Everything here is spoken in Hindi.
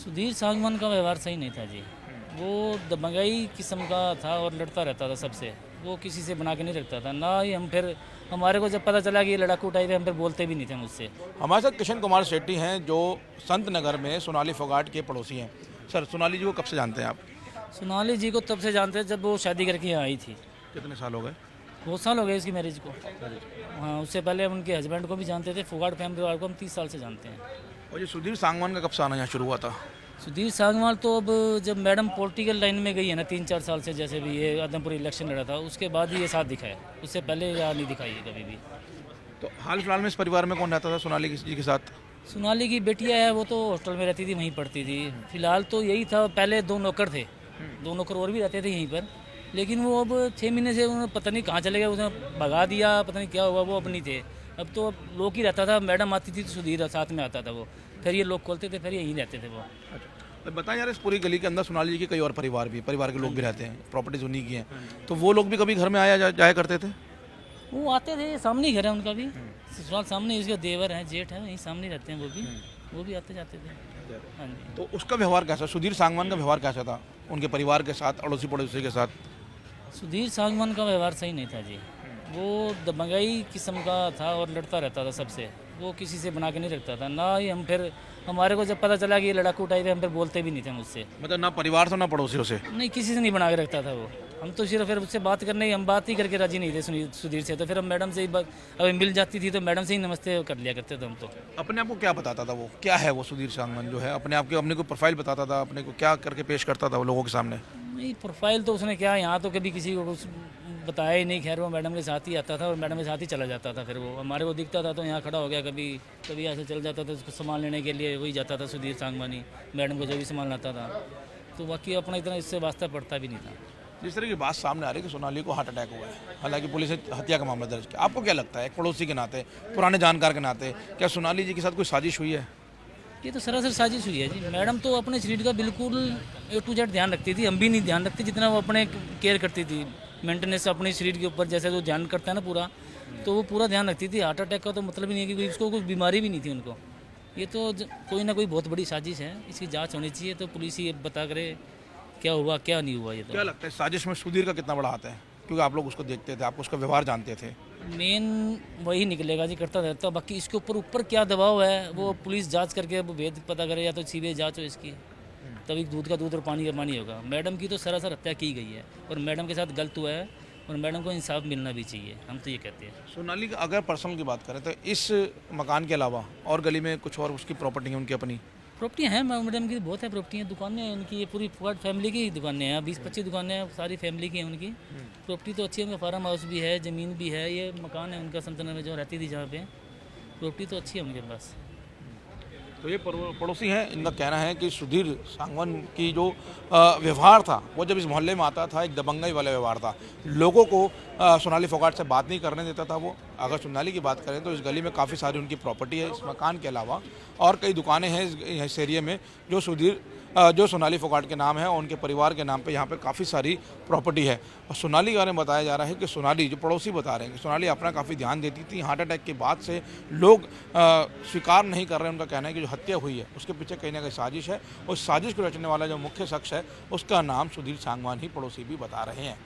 सुधीर सांगवान का व्यवहार सही नहीं था जी। वो दबंगाई किस्म का था और लड़ता रहता था सबसे। वो किसी से बना के नहीं रखता था ना ही हम फिर हमारे को जब पता चला कि ये लड़ाकू टाइप है हम फिर बोलते भी नहीं थे मुझसे। हमारे साथ किशन कुमार शेट्टी हैं जो संत नगर में सोनाली फोगाट के पड़ोसी हैं। सर, सोनाली जी को कब से जानते हैं आप? सोनाली जी को तब से जानते हैं जब वो शादी करके यहाँ आई थी। कितने साल हो गए? बहुत साल हो गए इसकी मैरिज को। हाँ, उससे पहले हम उनके हस्बैंड को भी जानते थे। फोगाट फैमिली वाले को हम 30 साल से जानते हैं। और ये सुधीर सांगवान का कब से आना यहाँ शुरू हुआ था? सुधीर सांगवान तो अब जब मैडम पॉलिटिकल लाइन में गई है ना 3-4 साल से, जैसे भी ये आदमपुर इलेक्शन लड़ा था उसके बाद ही ये साथ दिखा है। उससे पहले यहाँ नहीं दिखाई है कभी भी। तो हाल फिलहाल में इस परिवार में कौन रहता था सोनाली जी के साथ? सोनाली की बेटियां है, वो तो हॉस्टल में रहती थी, वहीं पढ़ती थी। फिलहाल तो यही था। पहले 2 नौकर थे, 2 नौकर और भी रहते थे यहीं पर। लेकिन वो अब 6 महीने से उन्होंने पता नहीं कहाँ चले गए, उसने भगा दिया, पता नहीं क्या हुआ। वो अब नहीं थे। अब तो लोग ही रहता था। मैडम आती थी तो सुधीर साथ में आता था वो। फिर ये लोग खोलते थे, फिर यहीं रहते थे वो। तो बताएं यार, इस पूरी गली के अंदर सोनाली जी के कई और परिवार भी, परिवार के लोग भी रहते हैं, प्रॉपर्टीज उन्हीं की हैं, तो वो लोग भी कभी घर में जाया करते थे? वो आते थे, सामने ही घर है उनका भी। ससुराल सामने, इसके देवर हैं, जेठ हैं, यहीं सामने रहते हैं वो भी आते जाते थे। हाँ जी। तो उसका व्यवहार कैसा, सुधीर सांगवान का व्यवहार कैसा था उनके परिवार के साथ, अड़ोसी पड़ोसी के साथ? सुधीर सांगवान का व्यवहार सही नहीं था जी। वो दबंगाई किस्म का था और लड़ता रहता था सबसे। वो किसी से बना के नहीं रखता था ना ही हम फिर हमारे को जब पता चला कि ये लड़ाकू टाइप है हम फिर बोलते भी नहीं थे मुझसे। मतलब ना परिवार से ना पड़ोसियों से? नहीं, किसी से नहीं बना के रखता था वो। हम तो सिर्फ फिर उससे बात करने हम बात ही करके राजी नहीं थे सुधीर से। तो फिर हम मैडम से ही बात अभी मिल जाती थी तो मैडम से ही नमस्ते कर लिया करते थे हम तो। अपने आप को क्या बताता था वो, क्या है वो सुधीर सांगवान जो है? अपने आप के, अपने को प्रोफाइल बताता था, अपने को क्या करके पेश करता था वो लोगों के सामने? नहीं, प्रोफाइल तो उसने क्या, यहाँ तो कभी किसी को कुछ बताया ही नहीं। खैर वो मैडम के साथ ही आता था और मैडम के साथ ही चला जाता था। फिर वो हमारे को दिखता था तो यहाँ खड़ा हो गया, कभी कभी ऐसे चल जाता था। उसको सामान लेने के लिए वही जाता था सुधीर सांगवानी, मैडम को जो भी सामान लाता था। तो बाकी अपना इतना इससे वास्ता पड़ता भी नहीं था। जिस तरह की बात सामने आ रही है कि सोनाली को हार्ट अटैक हुआ है, हालांकि पुलिस ने हत्या का मामला दर्ज किया, आपको क्या लगता है, एक पड़ोसी के नाते, पुराने जानकार के नाते, क्या सोनाली जी के साथ कोई साजिश हुई है? ये तो सरासर साजिश हुई है जी। मैडम तो अपने शरीर का बिल्कुल A to Z ध्यान रखती थी। हम भी नहीं ध्यान रखते जितना वो अपने केयर करती थी। मेंटेनेंस अपने शरीर के ऊपर जैसे जो ध्यान करता है ना पूरा, तो वो पूरा ध्यान रखती थी। हार्ट अटैक का तो मतलब ही नहीं है कि उसको कुछ बीमारी भी नहीं थी उनको। ये तो कोई ना कोई बहुत बड़ी साजिश है। इसकी जांच होनी चाहिए। तो पुलिस ही बता करे क्या हुआ क्या नहीं हुआ। ये तो क्या लगता है साजिश में सुधीर का कितना बड़ा हाथ है, क्योंकि आप लोग उसको देखते थे, आप उसका व्यवहार जानते थे? मेन वही निकलेगा जी, करता रहता। बाकी इसके ऊपर क्या दबाव है वो पुलिस जांच करके वो भेद पता करे, या तो सीबीआई जांच हो इसकी, तभी दूध का दूध और पानी का पानी होगा। मैडम की तो सरासर हत्या की गई है और मैडम के साथ गलत हुआ है और मैडम को इंसाफ मिलना भी चाहिए। हम तो ये कहते हैं। सोनाली का अगर पर्सनल की बात करें तो इस मकान के अलावा और गली में कुछ और उसकी प्रॉपर्टी है उनकी अपनी? प्रॉपर्टियाँ हैं मैडम की, बहुत है प्रॉपर्टियाँ, दुकानें हैं उनकी। ये पूरी फोगाट फैमिली की दुकानें हैं, 20-25 दुकानें हैं, सारी फैमिली की हैं उनकी। प्रॉपर्टी तो अच्छी है, उनका फार्म हाउस भी है, ज़मीन भी है। ये मकान है उनका संतनर में जो रहती थी जहाँ पे। प्रॉपर्टी तो अच्छी है उनके पास। तो ये पड़ोसी हैं, इनका कहना है कि सुधीर सांगवान की जो व्यवहार था वो जब इस मोहल्ले में आता था एक दबंगाई वाला व्यवहार था। लोगों को सोनाली फोगाट से बात नहीं करने देता था वो। अगर सोनाली की बात करें तो इस गली में काफ़ी सारी उनकी प्रॉपर्टी है, इस मकान के अलावा और कई दुकानें हैं इस एरिया में जो सोनाली फोगाट के नाम है और उनके परिवार के नाम पे यहाँ पे काफ़ी सारी प्रॉपर्टी है। और सोनाली के बारे में बताया जा रहा है कि सोनाली, जो पड़ोसी बता रहे हैं कि सोनाली अपना काफ़ी ध्यान देती थी। हार्ट अटैक के बाद से लोग स्वीकार नहीं कर रहे हैं। उनका कहना है कि जो हत्या हुई है उसके पीछे कहीं ना कहीं साजिश है। उस साजिश को रचने वाला जो मुख्य शख्स है उसका नाम सुधीर सांगवान ही पड़ोसी भी बता रहे हैं।